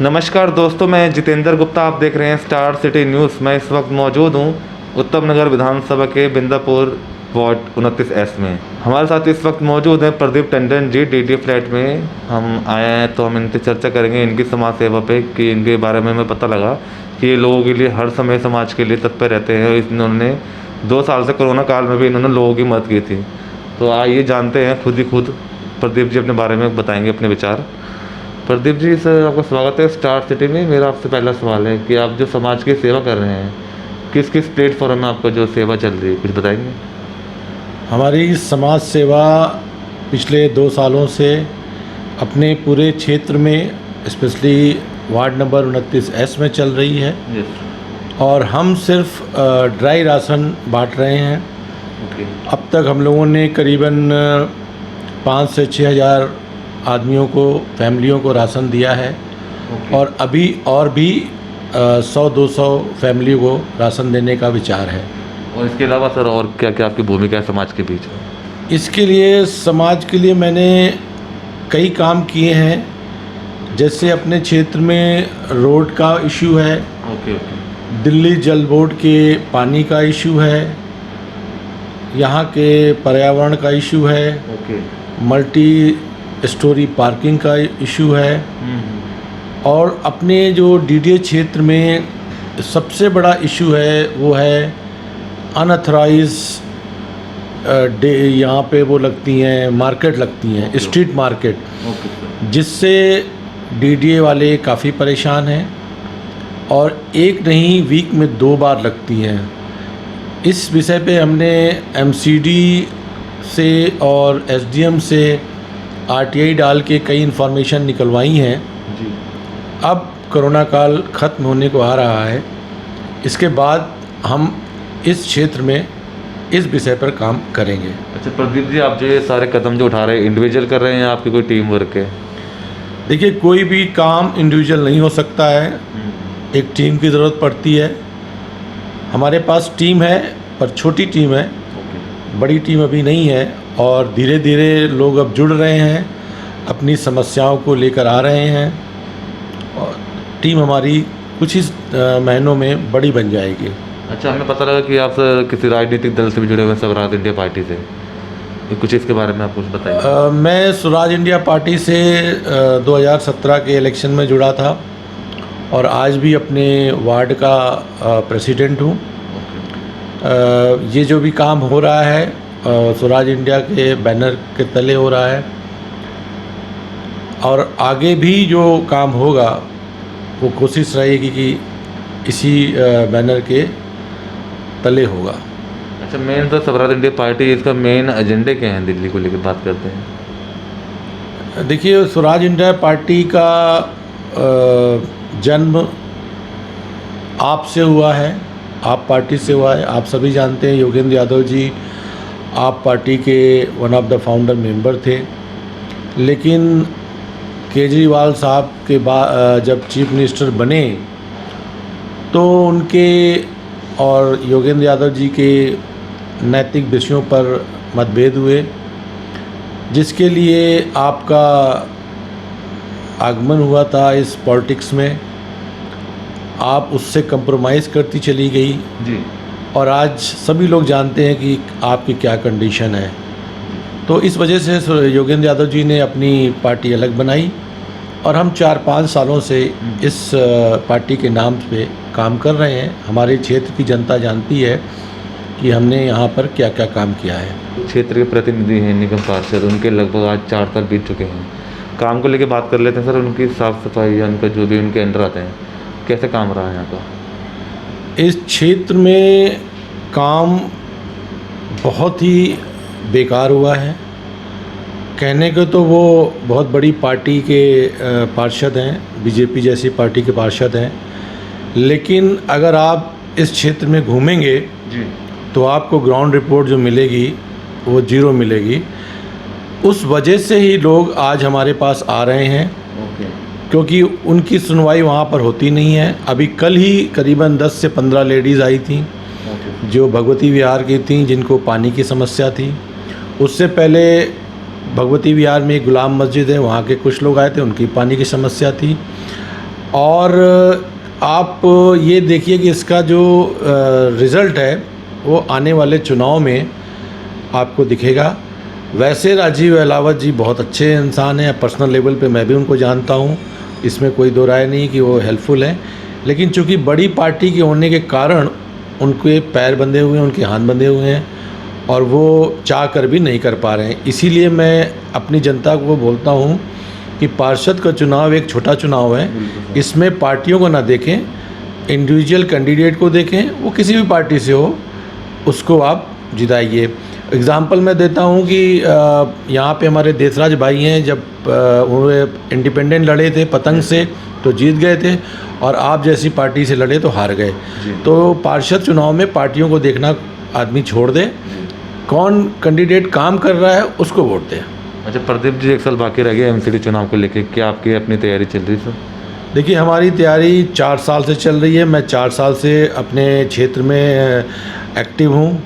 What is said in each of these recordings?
नमस्कार दोस्तों, मैं जितेंद्र गुप्ता। आप देख रहे हैं स्टार सिटी न्यूज़। मैं इस वक्त मौजूद हूं उत्तम नगर विधानसभा के बिंदापुर वार्ड 29S में। हमारे साथ इस वक्त मौजूद हैं प्रदीप टंडन जी, डीडी फ्लैट में हम आए हैं, तो हम इनसे चर्चा करेंगे इनकी समाज सेवा पे कि इनके बारे में हमें पता लगा कि ये लोगों के लिए हर समय समाज के लिए तत्पर रहते हैं। इन्होंने 2 साल से कोरोना काल में भी इन्होंने लोगों की मदद की थी। तो आइए जानते हैं खुद प्रदीप जी अपने बारे में बताएंगे अपने विचार। प्रदीप जी, सर आपका स्वागत है स्टार सिटी में। मेरा आपसे पहला सवाल है कि आप जो समाज की सेवा कर रहे हैं, किस किस प्लेटफॉर्म में आपका जो सेवा चल रही है, कुछ बताएंगे? हमारी समाज सेवा पिछले 2 सालों से अपने पूरे क्षेत्र में, स्पेशली वार्ड नंबर 29S में चल रही है। और हम सिर्फ ड्राई राशन बांट रहे हैं। अब तक हम लोगों ने करीबन 5 से 6 हज़ार आदमियों को, फैमिलियों को राशन दिया है। और अभी और भी 100-200 फैमिली को राशन देने का विचार है। और इसके अलावा सर और क्या क्या आपकी भूमिका है समाज के बीच? इसके लिए समाज के लिए मैंने कई काम किए हैं। जैसे अपने क्षेत्र में रोड का इशू है, दिल्ली जल बोर्ड के पानी का इशू है, यहाँ के पर्यावरण का इशू है, मल्टी स्टोरी पार्किंग का इशू है। और अपने जो डीडीए क्षेत्र में सबसे बड़ा इशू है वो है अनऑथराइज यहाँ पे वो लगती हैं, मार्केट लगती हैं, स्ट्रीट मार्केट, जिससे डीडीए वाले काफ़ी परेशान हैं। और एक नहीं, वीक में 2 बार लगती हैं। इस विषय पे हमने एमसीडी से और एसडीएम से आरटीआई डाल के कई इन्फॉर्मेशन निकलवाई हैं जी। अब कोरोना काल ख़त्म होने को आ रहा है, इसके बाद हम इस क्षेत्र में इस विषय पर काम करेंगे। अच्छा प्रदीप जी, आप जो ये सारे कदम जो उठा रहे हैं, इंडिविजुअल कर रहे हैं या आपकी कोई टीम वर्क है? देखिए, कोई भी काम इंडिविजुअल नहीं हो सकता है, एक टीम की ज़रूरत पड़ती है। हमारे पास टीम है, पर छोटी टीम है, बड़ी टीम अभी नहीं है। और धीरे धीरे लोग अब जुड़ रहे हैं, अपनी समस्याओं को लेकर आ रहे हैं, और टीम हमारी कुछ ही महीनों में बड़ी बन जाएगी। अच्छा, हमें पता लगा कि आप किसी राजनीतिक दल से भी जुड़े हुए हैं, स्वराज इंडिया पार्टी से। कुछ इसके बारे में आप कुछ बताइए। मैं स्वराज इंडिया पार्टी से 2017 के इलेक्शन में जुड़ा था और आज भी अपने वार्ड का प्रेसिडेंट हूँ। ये जो भी काम हो रहा है स्वराज इंडिया के बैनर के तले हो रहा है, और आगे भी जो काम होगा वो कोशिश रहेगी कि इसी बैनर के तले होगा। अच्छा, मेन तो स्वराज इंडिया पार्टी, इसका मेन एजेंडे क्या है दिल्ली को लेकर बात करते हैं? देखिए, स्वराज इंडिया पार्टी का जन्म आपसे हुआ है, आप पार्टी से हुआ है। आप सभी जानते हैं योगेंद्र यादव जी आप पार्टी के one of the founder member थे। लेकिन केजरीवाल साहब के बाद जब चीफ मिनिस्टर बने तो उनके और योगेंद्र यादव जी के नैतिक विषयों पर मतभेद हुए, जिसके लिए आपका आगमन हुआ था इस पॉलिटिक्स में। आप उससे कंप्रोमाइज़ करती चली गई जी। और आज सभी लोग जानते हैं कि आपकी क्या कंडीशन है। तो इस वजह से योगेंद्र यादव जी ने अपनी पार्टी अलग बनाई और हम 4-5 सालों से इस पार्टी के नाम पे काम कर रहे हैं। हमारे क्षेत्र की जनता जानती है कि हमने यहाँ पर क्या क्या काम किया है। क्षेत्र के प्रतिनिधि हैं निगम पार्षद, उनके लगभग आज 4 साल बीत चुके हैं। काम को लेकर बात कर लेते हैं सर। उनकी साफ़ सफाई या उनका जो भी उनके अंडर आते हैं, कैसे काम रहा है यहाँ का? इस क्षेत्र में काम बहुत ही बेकार हुआ है। कहने को तो वो बहुत बड़ी पार्टी के पार्षद हैं, बीजेपी जैसी पार्टी के पार्षद हैं, लेकिन अगर आप इस क्षेत्र में घूमेंगे जी, तो आपको ग्राउंड रिपोर्ट जो मिलेगी वो 0 मिलेगी। उस वजह से ही लोग आज हमारे पास आ रहे हैं, क्योंकि उनकी सुनवाई वहाँ पर होती नहीं है। अभी कल ही करीबन 10 से 15 लेडीज़ आई थी जो भगवती विहार की थी, जिनको पानी की समस्या थी। उससे पहले भगवती विहार में एक गुलाम मस्जिद है, वहाँ के कुछ लोग आए थे, उनकी पानी की समस्या थी। और आप ये देखिए कि इसका जो रिज़ल्ट है वो आने वाले चुनाव में आपको दिखेगा। वैसे राजीव अहलावत जी बहुत अच्छे इंसान हैं, पर्सनल लेवल पे मैं भी उनको जानता हूँ, इसमें कोई दो राय नहीं कि वो हेल्पफुल हैं, लेकिन चूँकि बड़ी पार्टी के होने के कारण उनके पैर बंधे हुए हैं, उनके हाथ बंधे हुए हैं और वो चाह कर भी नहीं कर पा रहे हैं। इसीलिए मैं अपनी जनता को बोलता हूँ कि पार्षद का चुनाव एक छोटा चुनाव है, इसमें पार्टियों को ना देखें, इंडिविजुअल कैंडिडेट को देखें, वो किसी भी पार्टी से हो, उसको आप जिताइए। एग्ज़ाम्पल मैं देता हूँ कि यहाँ पे हमारे देसराज भाई हैं, जब उन्होंने इंडिपेंडेंट लड़े थे पतंग से तो जीत गए थे और आप जैसी पार्टी से लड़े तो हार गए। तो पार्षद चुनाव में पार्टियों को देखना आदमी छोड़ दे, कौन कैंडिडेट काम कर रहा है उसको वोट दे। अच्छा प्रदीप जी, 1 साल बाकी रह गया एमसीडी चुनाव को लेके, क्या आपकी अपनी तैयारी चल रही है? देखिए हमारी तैयारी 4 साल से चल रही है। मैं 4 साल से अपने क्षेत्र में एक्टिव हूँ,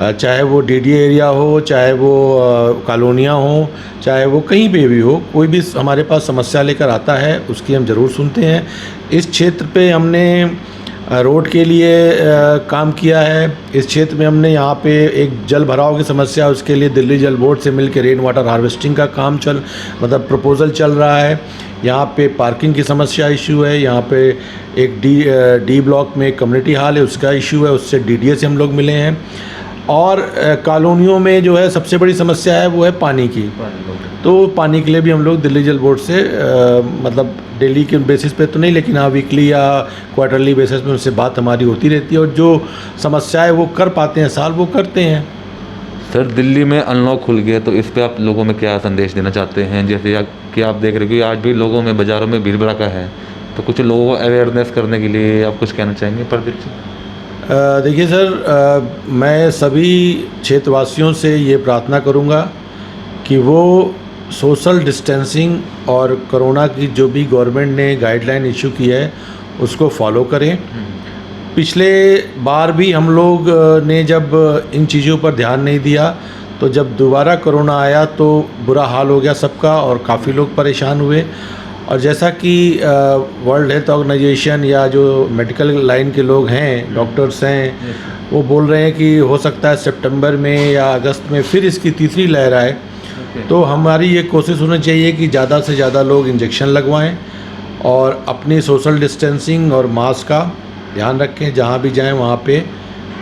चाहे वो डीडी एरिया हो, चाहे वो कॉलोनियाँ हो, चाहे वो कहीं पे भी हो, कोई भी हमारे पास समस्या लेकर आता है उसकी हम ज़रूर सुनते हैं। इस क्षेत्र पे हमने रोड के लिए काम किया है। इस क्षेत्र में हमने यहाँ पे एक जल भराव की समस्या, उसके लिए दिल्ली जल बोर्ड से मिलकर रेन वाटर हार्वेस्टिंग का काम प्रपोज़ल चल रहा है। यहाँ पे पार्किंग की समस्या इशू है, यहाँ पे एक डी ब्लॉक में कम्युनिटी हॉल है, उसका इशू है, उससे डीडीए से हम लोग मिले हैं। और कॉलोनियों में जो है सबसे बड़ी समस्या है वो है पानी की, तो पानी के लिए भी हम लोग दिल्ली जल बोर्ड से मतलब डेली के बेसिस पे तो नहीं, लेकिन हाँ वीकली या क्वार्टरली बेसिस पे उनसे बात हमारी होती रहती है और जो समस्याएं वो कर पाते हैं साल वो करते हैं। सर दिल्ली में अनलॉक खुल गया, तो इस पे आप लोगों में क्या संदेश देना चाहते हैं? जैसे कि आप देख रहे हो कि आज भी लोगों में बाज़ारों में भीड़ भड़का है, तो कुछ लोगों को अवेयरनेस करने के लिए आप कुछ कहना चाहेंगे प्रदीप जी? देखिए सर, मैं सभी क्षेत्रवासियों से ये प्रार्थना करूँगा कि वो सोशल डिस्टेंसिंग और कोरोना की जो भी गवर्नमेंट ने गाइडलाइन इशू की है उसको फॉलो करें। पिछले बार भी हम लोग ने जब इन चीज़ों पर ध्यान नहीं दिया तो जब दोबारा कोरोना आया तो बुरा हाल हो गया सबका और काफ़ी लोग परेशान हुए। और जैसा कि वर्ल्ड हेल्थ ऑर्गेनाइजेशन या जो मेडिकल लाइन के लोग हैं, डॉक्टर्स हैं, वो बोल रहे हैं कि हो सकता है सितंबर में या अगस्त में फिर इसकी तीसरी लहर आए। तो हमारी ये कोशिश होनी चाहिए कि ज़्यादा से ज़्यादा लोग इंजेक्शन लगवाएं और अपनी सोशल डिस्टेंसिंग और मास्क का ध्यान रखें, जहाँ भी जाएं वहाँ पे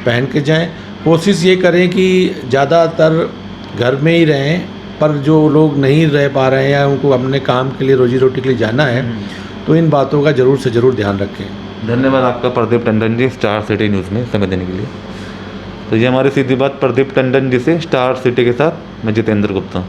पहन के जाएं। कोशिश ये करें कि ज़्यादातर घर में ही रहें, पर जो लोग नहीं रह पा रहे हैं या उनको अपने काम के लिए रोजी रोटी के लिए जाना है तो इन बातों का ज़रूर से ज़रूर ध्यान रखें। धन्यवाद आपका Pradeep Tandon ji, star city news में समय देने के लिए। तो ये हमारी सीधी बात प्रदीप टंडन जी से, स्टार सिटी के साथ मैं जितेंद्र गुप्ता।